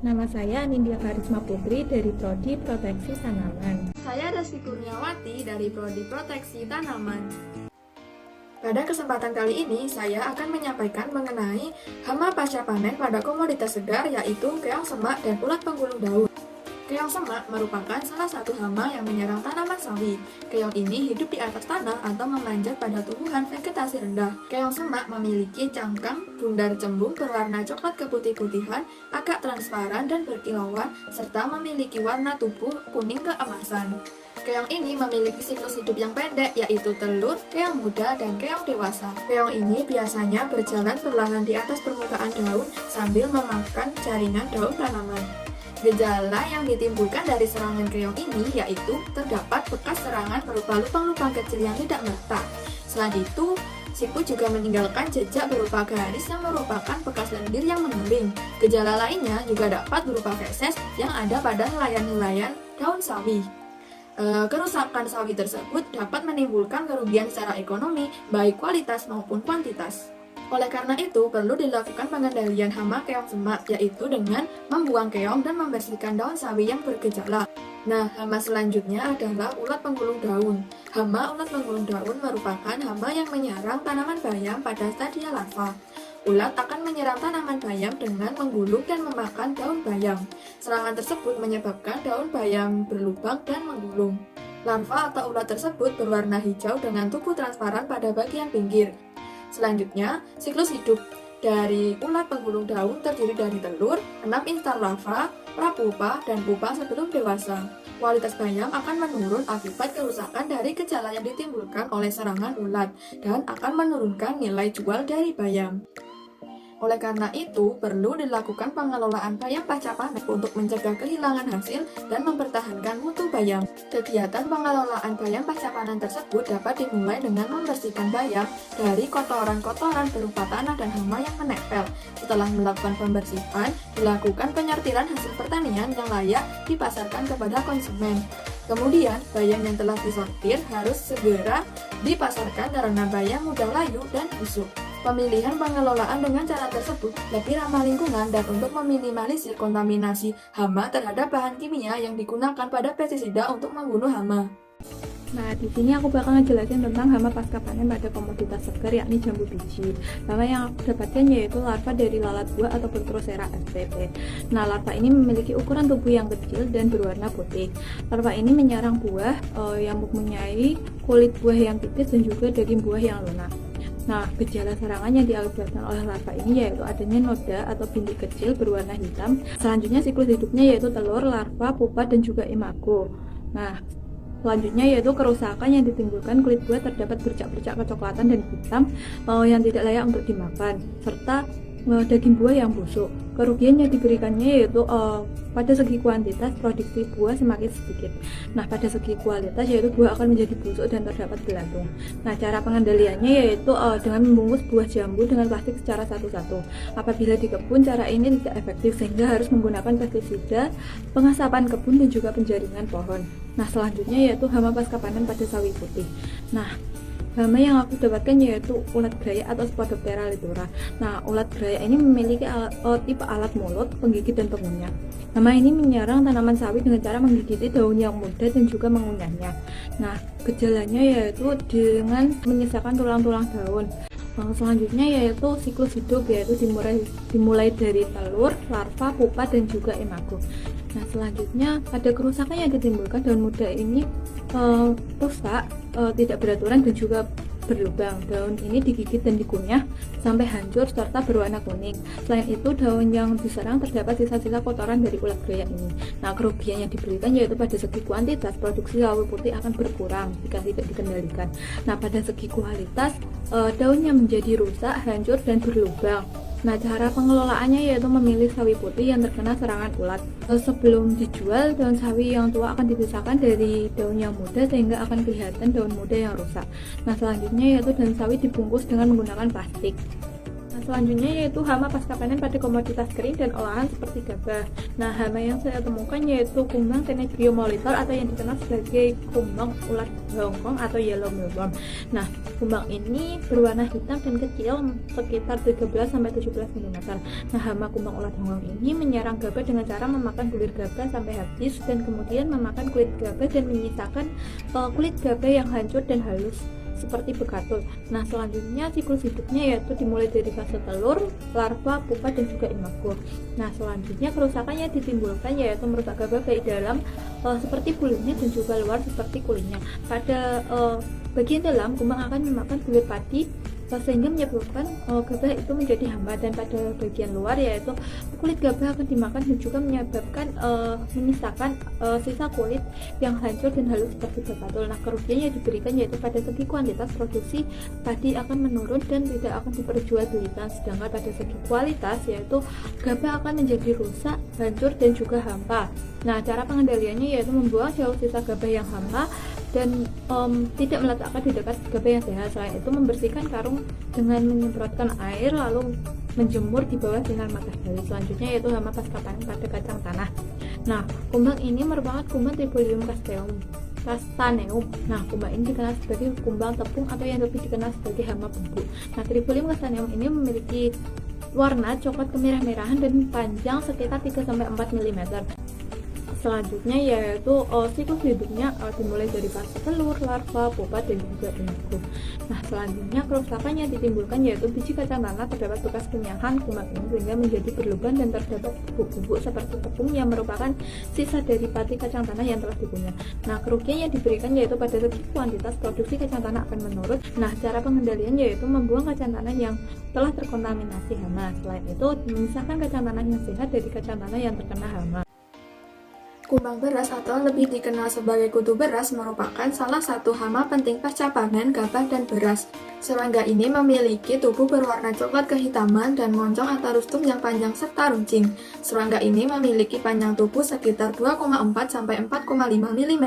Nama saya Nindya Karisma Putri dari Prodi Proteksi Tanaman. Saya Resti Kurniawati dari Prodi Proteksi Tanaman. Pada kesempatan kali ini, saya akan menyampaikan mengenai hama pasca panen pada komoditas segar, yaitu keong semak dan ulat penggulung daun. Keong semak merupakan salah satu hama yang menyerang tanaman sawi. Keong ini hidup di atas tanah atau memanjat pada tumbuhan vegetasi rendah. Keong semak memiliki cangkang bundar cembung berwarna coklat keputih-putihan, agak transparan dan berkilauan, serta memiliki warna tubuh kuning keemasan. Keong ini memiliki siklus hidup yang pendek, yaitu telur, keong muda, dan keong dewasa. Keong ini biasanya berjalan perlahan di atas permukaan daun sambil memakan jaringan daun tanaman. Gejala yang ditimbulkan dari serangan keong ini yaitu terdapat bekas serangan berupa lubang-lubang kecil yang tidak merata. Selain itu, siput juga meninggalkan jejak berupa garis yang merupakan bekas lendir yang mengering. Gejala lainnya juga dapat berupa feses yang ada pada helaian-helaian daun sawi. Kerusakan sawi tersebut dapat menimbulkan kerugian secara ekonomi, baik kualitas maupun kuantitas. Oleh karena itu, perlu dilakukan pengendalian hama keong semak, yaitu dengan membuang keong dan membersihkan daun sawi yang bergejala. Nah, hama selanjutnya adalah ulat penggulung daun. Hama ulat penggulung daun merupakan hama yang menyerang tanaman bayam pada stadia larva. Ulat akan menyerang tanaman bayam dengan menggulung dan memakan daun bayam. Serangan tersebut menyebabkan daun bayam berlubang dan menggulung. Larva atau ulat tersebut berwarna hijau dengan tubuh transparan pada bagian pinggir. Selanjutnya, siklus hidup dari ulat penggulung daun terdiri dari telur, 6 instar larva, prapupa, dan pupa sebelum dewasa. Kualitas bayam akan menurun akibat kerusakan dari gejala yang ditimbulkan oleh serangan ulat dan akan menurunkan nilai jual dari bayam. Oleh karena itu, perlu dilakukan pengelolaan bayam pasca panen untuk mencegah kehilangan hasil dan mempertahankan mutu bayam. Kegiatan pengelolaan bayam pasca panen tersebut dapat dimulai dengan membersihkan bayam dari kotoran-kotoran berupa tanah dan hama yang menempel. Setelah melakukan pembersihan, dilakukan penyortiran hasil pertanian yang layak dipasarkan kepada konsumen. Kemudian, bayam yang telah disortir harus segera dipasarkan karena bayam mudah layu dan busuk. Pemilihan pengelolaan dengan cara tersebut lebih ramah lingkungan dan untuk meminimalisir kontaminasi hama terhadap bahan kimia yang digunakan pada pestisida untuk membunuh hama. Nah, di sini aku bakal ngejelasin tentang hama pasca panen pada komoditas segar, yakni jambu biji. Hama yang aku dapatkan yaitu larva dari lalat buah ataupun Drosera spp. Nah, larva ini memiliki ukuran tubuh yang kecil dan berwarna putih. Larva ini menyerang buah yang mempunyai kulit buah yang tipis dan juga daging buah yang lunak. Nah, gejala serangan yang diakibatkan oleh larva ini yaitu adanya noda atau bintik kecil berwarna hitam. Selanjutnya siklus hidupnya yaitu telur, larva, pupa, dan juga imago. Nah, selanjutnya yaitu kerusakan yang ditimbulkan kulit buah terdapat bercak-bercak kecoklatan dan hitam yang tidak layak untuk dimakan, serta daging buah yang busuk. Kerugian yang diberikannya yaitu pada segi kuantitas produksi buah semakin sedikit. Nah, pada segi kualitas yaitu buah akan menjadi busuk dan terdapat belatung. Nah, cara pengendaliannya yaitu dengan membungkus buah jambu dengan plastik secara satu-satu. Apabila di kebun, cara ini tidak efektif sehingga harus menggunakan pestisida, pengasapan kebun, dan juga penjaringan pohon. Nah, selanjutnya yaitu hama pasca panen pada sawi putih. Nah, hama yang aku dapatkan yaitu ulat graya atau Spodoptera litura. Nah, ulat graya ini memiliki tipe alat mulut, penggigit, dan pengunyah. Hama ini menyerang tanaman sawi dengan cara menggigiti daun yang muda dan juga mengunyahnya. Nah, gejalanya yaitu dengan menyisakan tulang-tulang daun. Selanjutnya yaitu siklus hidup, yaitu dimulai dari telur, larva, pupa, dan juga imago. Nah, selanjutnya pada kerusakan yang ditimbulkan daun muda ini rusak, tidak beraturan, dan juga berlubang. Daun ini digigit dan dikunyah sampai hancur serta berwarna kuning. Selain itu, daun yang diserang terdapat sisa-sisa kotoran dari ulat graya ini. Nah, kerugian yang diberikan yaitu pada segi kuantitas produksi sawi putih akan berkurang jika tidak dikendalikan. Nah, pada segi kualitas daunnya menjadi rusak, hancur, dan berlubang. Nah, cara pengelolaannya yaitu memilih sawi putih yang terkena serangan ulat. Sebelum dijual, daun sawi yang tua akan dipisahkan dari daun yang muda sehingga akan kelihatan daun muda yang rusak. Nah, selanjutnya yaitu daun sawi dibungkus dengan menggunakan plastik. Nah, selanjutnya yaitu hama pasca panen pada komoditas kering dan olahan seperti gabah. Nah, hama yang saya temukan yaitu kumbang Tenebrio molitor atau yang dikenal sebagai kumbang ulat Hongkong atau yellow mealworm. Nah, kumbang ini berwarna hitam dan kecil sekitar 13-17 mm. Nah, hama kumbang ulat Hongkong ini menyerang gabah dengan cara memakan bulir gabah sampai habis dan kemudian memakan kulit gabah dan menyisakan kulit gabah yang hancur dan halus seperti bekatul. Nah, selanjutnya siklus hidupnya yaitu dimulai dari fase telur, larva, pupa, dan juga imago. Nah, selanjutnya kerusakannya ditimbulkan yaitu merusak gabah baik dalam seperti kulitnya dan juga luar seperti kulitnya. Pada bagian dalam, kumbang akan memakan kulit padi sehingga menyebabkan gabah itu menjadi hama, dan pada bagian luar yaitu kulit gabah akan dimakan dan juga menyebabkan menyisakan sisa kulit yang hancur dan halus seperti bekatul. Nah, kerugian yang diberikan yaitu pada segi kuantitas produksi padi akan menurun dan tidak akan diperjualbelikan, sedangkan pada segi kualitas yaitu gabah akan menjadi rusak, hancur, dan juga hampa. Nah, cara pengendaliannya yaitu membuang jauh sisa gabah yang hampa dan tidak meletakkan di dekat gabah yang sehat. Selain itu, membersihkan karung dengan menyemprotkan air lalu menjemur di bawah sinar matahari. Selanjutnya yaitu hama pasca panen pada kacang tanah. Nah, kumbang ini merupakan kumbang Trifolium castaneum. Nah, kumbang ini dikenal sebagai kumbang tepung atau yang lebih dikenal sebagai hama bubuk. Nah, Trifolium castaneum ini memiliki warna coklat kemerah-merahan dan panjang sekitar 3-4 mm. Selanjutnya yaitu siklus hidupnya dimulai dari fase telur, larva, pupa, dan juga imago. Nah, selanjutnya kerusakan yang ditimbulkan yaitu biji kacang tanah terdapat bekas kenyahan kumbang ini sehingga menjadi berlubang dan terdapat bubuk-bubuk seperti tepung yang merupakan sisa dari pati kacang tanah yang telah dikunyah. Nah, kerugian yang diberikan yaitu pada segi kuantitas produksi kacang tanah akan menurun. Nah, cara pengendalian yaitu membuang kacang tanah yang telah terkontaminasi hama. Selain itu, memisahkan kacang tanah yang sehat dari kacang tanah yang terkena hama. Kumbang beras atau lebih dikenal sebagai kutu beras merupakan salah satu hama penting pasca panen gabah dan beras. Serangga ini memiliki tubuh berwarna coklat kehitaman dan moncong atau rustum yang panjang serta runcing. Serangga ini memiliki panjang tubuh sekitar 2,4-4,5 mm.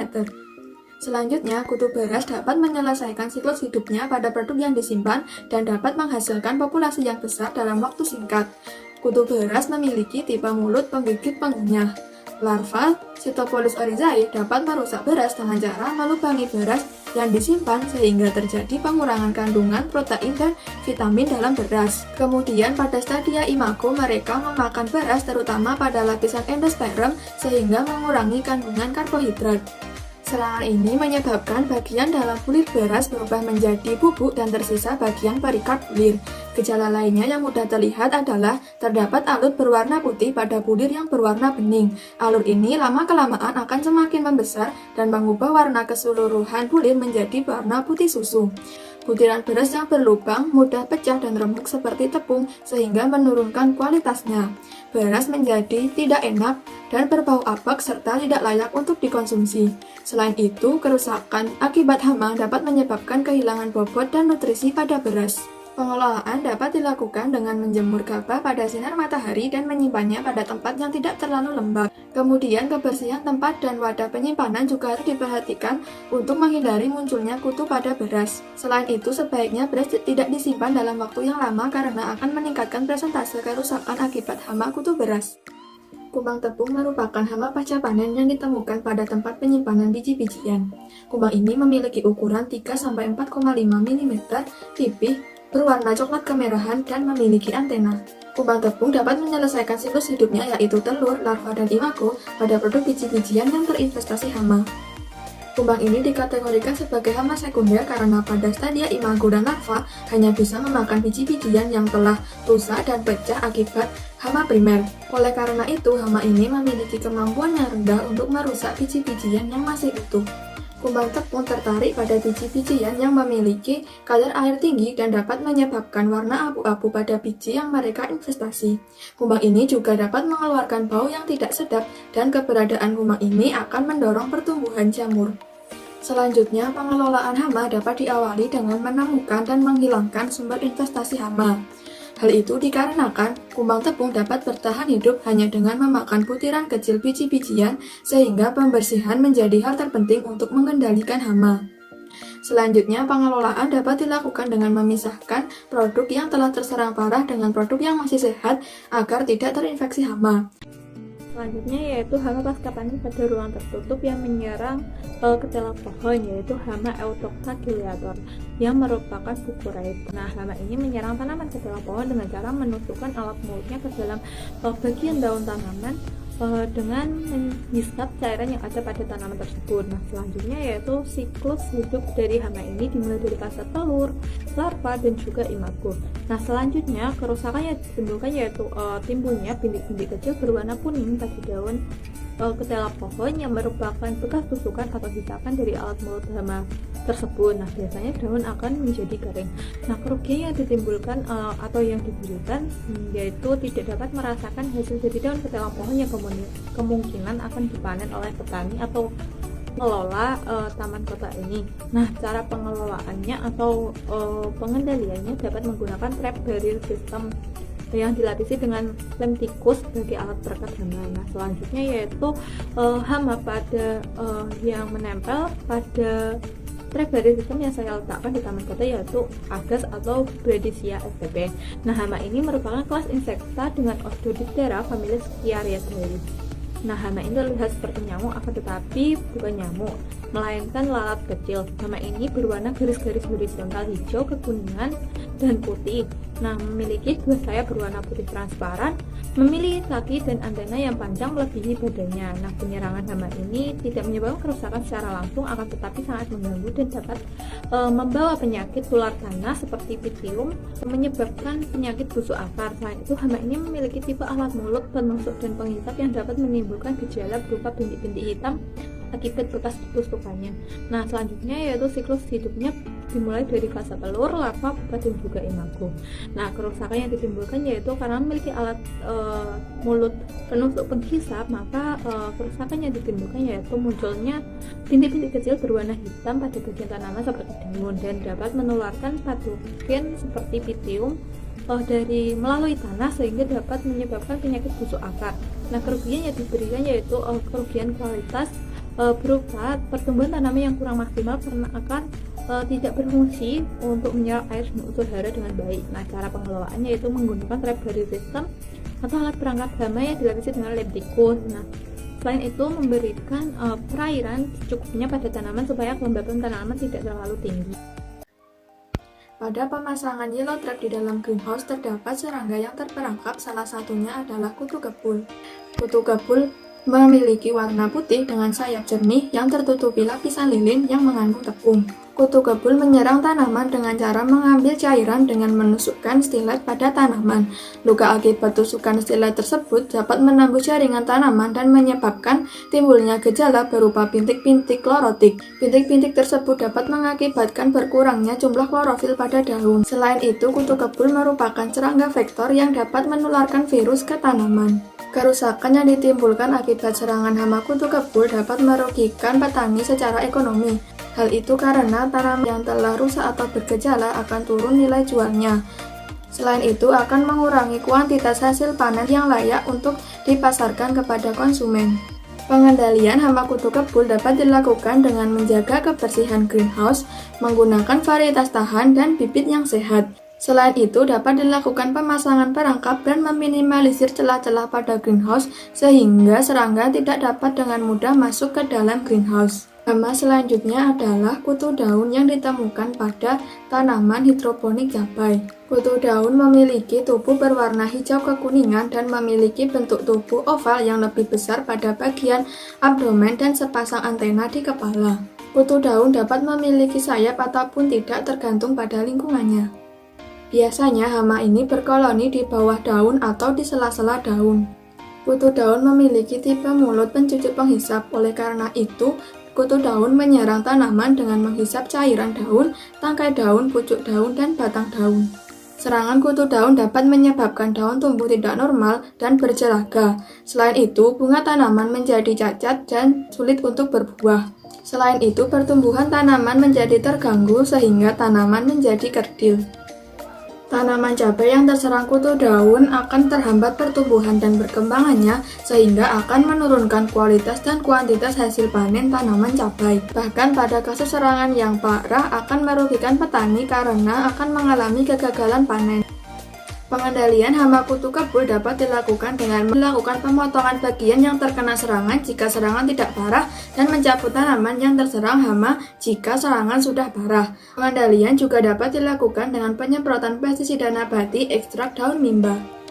Selanjutnya, kutu beras dapat menyelesaikan siklus hidupnya pada produk yang disimpan dan dapat menghasilkan populasi yang besar dalam waktu singkat. Kutu beras memiliki tipe mulut penggigit pengunyah. Larva Cytopolus oryzae dapat merusak beras dengan cara melubangi beras yang disimpan sehingga terjadi pengurangan kandungan protein dan vitamin dalam beras. Kemudian pada stadia imago mereka memakan beras terutama pada lapisan endosperm sehingga mengurangi kandungan karbohidrat. Serangan ini menyebabkan bagian dalam bulir beras berubah menjadi bubuk dan tersisa bagian perikard bulir. Gejala lainnya yang mudah terlihat adalah terdapat alut berwarna putih pada bulir yang berwarna bening. Alut ini lama-kelamaan akan semakin membesar dan mengubah warna keseluruhan bulir menjadi warna putih susu. Butiran beras yang berlubang mudah pecah dan remuk seperti tepung sehingga menurunkan kualitasnya. Beras menjadi tidak enak dan berbau apek serta tidak layak untuk dikonsumsi. Selain itu, kerusakan akibat hama dapat menyebabkan kehilangan bobot dan nutrisi pada beras. Pengelolaan dapat dilakukan dengan menjemur gabah pada sinar matahari dan menyimpannya pada tempat yang tidak terlalu lembab. Kemudian kebersihan tempat dan wadah penyimpanan juga harus diperhatikan untuk menghindari munculnya kutu pada beras. Selain itu, sebaiknya beras tidak disimpan dalam waktu yang lama karena akan meningkatkan persentase kerusakan akibat hama kutu beras. Kumbang tepung merupakan hama pasca panen yang ditemukan pada tempat penyimpanan biji-bijian. Kumbang ini memiliki ukuran 3-4,5 mm, tipis, berwarna coklat kemerahan, dan memiliki antena. Kumbang tepung dapat menyelesaikan siklus hidupnya yaitu telur, larva, dan imago pada produk biji-bijian yang terinvestasi hama. Kumbang ini dikategorikan sebagai hama sekunder karena pada stadia imago dan larva hanya bisa memakan biji-bijian yang telah rusak dan pecah akibat hama primer. Oleh karena itu, hama ini memiliki kemampuan yang rendah untuk merusak biji-bijian yang masih utuh. Kumbang tepung tertarik pada biji-bijian yang memiliki kadar air tinggi dan dapat menyebabkan warna abu-abu pada biji yang mereka investasi. Kumbang ini juga dapat mengeluarkan bau yang tidak sedap dan keberadaan kumbang ini akan mendorong pertumbuhan jamur. Selanjutnya, pengelolaan hama dapat diawali dengan menemukan dan menghilangkan sumber investasi hama. Hal itu dikarenakan kumbang tepung dapat bertahan hidup hanya dengan memakan butiran kecil biji-bijian sehingga pembersihan menjadi hal terpenting untuk mengendalikan hama. Selanjutnya, pengelolaan dapat dilakukan dengan memisahkan produk yang telah terserang parah dengan produk yang masih sehat agar tidak terinfeksi hama. Selanjutnya yaitu hama pasca panen pada ruang tertutup yang menyerang ketela pohon, yaitu hama Euthoxia ciliator yang merupakan fukuroid. Nah, hama ini menyerang tanaman ketela pohon dengan cara menusukkan alat mulutnya ke dalam bagian daun tanaman dengan menghisap cairan yang ada pada tanaman tersebut. Nah, selanjutnya yaitu siklus hidup dari hama ini dimulai dari fase telur, larva, dan juga imago. Nah, selanjutnya kerusakan yang ditimbulkan yaitu timbulnya bintik-bintik kecil berwarna kuning pada daun ketela pohon yang merupakan bekas tusukan atau hisapan dari alat mulut hama tersebut. Nah, biasanya daun akan menjadi garing. Nah, kerugian yang ditimbulkan atau yang diberikan yaitu tidak dapat merasakan hasil dari daun ketela pohon yang kemungkinan akan dipanen oleh petani atau mengelola taman kota ini. Nah, cara pengelolaannya atau pengendaliannya dapat menggunakan trap barrier system yang dilapisi dengan lem tikus sebagai alat perekat hama. Nah, selanjutnya yaitu hama pada yang menempel pada trap barrier system yang saya letakkan di taman kota yaitu Agas atau Bradisia spp. Nah, hama ini merupakan kelas insekta dengan Orthodiptera familis Sciariidae. Nah, hama ini terlihat seperti nyamuk akan tetapi bukan nyamuk, melainkan lalat kecil. Hama ini berwarna garis-garis horizontal hijau, kekuningan, dan putih. Nah, memiliki dua sayap berwarna putih transparan, memiliki kaki dan antena yang panjang melebihi badannya. Nah, penyerangan hama ini tidak menyebabkan kerusakan secara langsung, akan tetapi sangat mengganggu dan dapat membawa penyakit tular tanah seperti pitium, menyebabkan penyakit busuk akar. Selain itu, hama ini memiliki tipe alat mulut, penusuk, dan penghisap yang dapat menimbulkan gejala berupa bintik-bintik hitam akibat bekas tusukannya. Nah, selanjutnya yaitu siklus hidupnya dimulai dari fase telur, larva, pupa, dan juga imago. Nah, kerusakan yang ditimbulkan yaitu karena memiliki alat mulut penusuk penghisap, maka kerusakan yang ditimbulkan yaitu munculnya bintik-bintik kecil berwarna hitam pada bagian tanaman seperti daun dan dapat menularkan patogen seperti pitium dari melalui tanah sehingga dapat menyebabkan penyakit busuk akar. Nah, kerugian yang diberikan yaitu kerugian kualitas berupa pertumbuhan tanaman yang kurang maksimal karena akan tidak berfungsi untuk menyerap air dan unsur hara dengan baik. Nah, cara pengelolaannya yaitu menggunakan trap barrier system atau alat perangkap hama yang dilapisi dengan lem tikus. Nah, selain itu memberikan perairan secukupnya pada tanaman supaya kelembapan tanaman tidak terlalu tinggi. Pada pemasangan yellow trap di dalam greenhouse terdapat serangga yang terperangkap, salah satunya adalah kutu kebul. Kutu kebul memiliki warna putih dengan sayap jernih yang tertutupi lapisan lilin yang mengandung tepung. Kutu kebul menyerang tanaman dengan cara mengambil cairan dengan menusukkan stilet pada tanaman. Luka akibat tusukan stilet tersebut dapat menembus jaringan tanaman dan menyebabkan timbulnya gejala berupa bintik-bintik klorotik. Bintik-bintik tersebut dapat mengakibatkan berkurangnya jumlah klorofil pada daun. Selain itu, kutu kebul merupakan serangga vektor yang dapat menularkan virus ke tanaman. Kerusakan yang ditimbulkan akibat serangan hama kutu kebul dapat merugikan petani secara ekonomi. Hal itu karena tanaman yang telah rusak atau bergejala akan turun nilai jualnya. Selain itu akan mengurangi kuantitas hasil panen yang layak untuk dipasarkan kepada konsumen. Pengendalian hama kutu kebul dapat dilakukan dengan menjaga kebersihan greenhouse, menggunakan varietas tahan dan bibit yang sehat. Selain itu, dapat dilakukan pemasangan perangkap dan meminimalisir celah-celah pada greenhouse sehingga serangga tidak dapat dengan mudah masuk ke dalam greenhouse. Hama selanjutnya adalah kutu daun yang ditemukan pada tanaman hidroponik cabai. Kutu daun memiliki tubuh berwarna hijau kekuningan dan memiliki bentuk tubuh oval yang lebih besar pada bagian abdomen dan sepasang antena di kepala. Kutu daun dapat memiliki sayap ataupun tidak tergantung pada lingkungannya. Biasanya hama ini berkoloni di bawah daun atau di sela-sela daun. Kutu daun memiliki tipe mulut pencuci penghisap, oleh karena itu kutu daun menyerang tanaman dengan menghisap cairan daun, tangkai daun, pucuk daun, dan batang daun. Serangan kutu daun dapat menyebabkan daun tumbuh tidak normal dan berjelaga. Selain itu, bunga tanaman menjadi cacat dan sulit untuk berbuah. Selain itu, pertumbuhan tanaman menjadi terganggu sehingga tanaman menjadi kerdil. Tanaman cabai yang terserang kutu daun akan terhambat pertumbuhan dan perkembangannya sehingga akan menurunkan kualitas dan kuantitas hasil panen tanaman cabai. Bahkan pada kasus serangan yang parah akan merugikan petani karena akan mengalami kegagalan panen. Pengendalian hama kutu kebul dapat dilakukan dengan melakukan pemotongan bagian yang terkena serangan jika serangan tidak parah dan mencabut tanaman yang terserang hama jika serangan sudah parah. Pengendalian juga dapat dilakukan dengan penyemprotan pestisida nabati ekstrak daun mimba.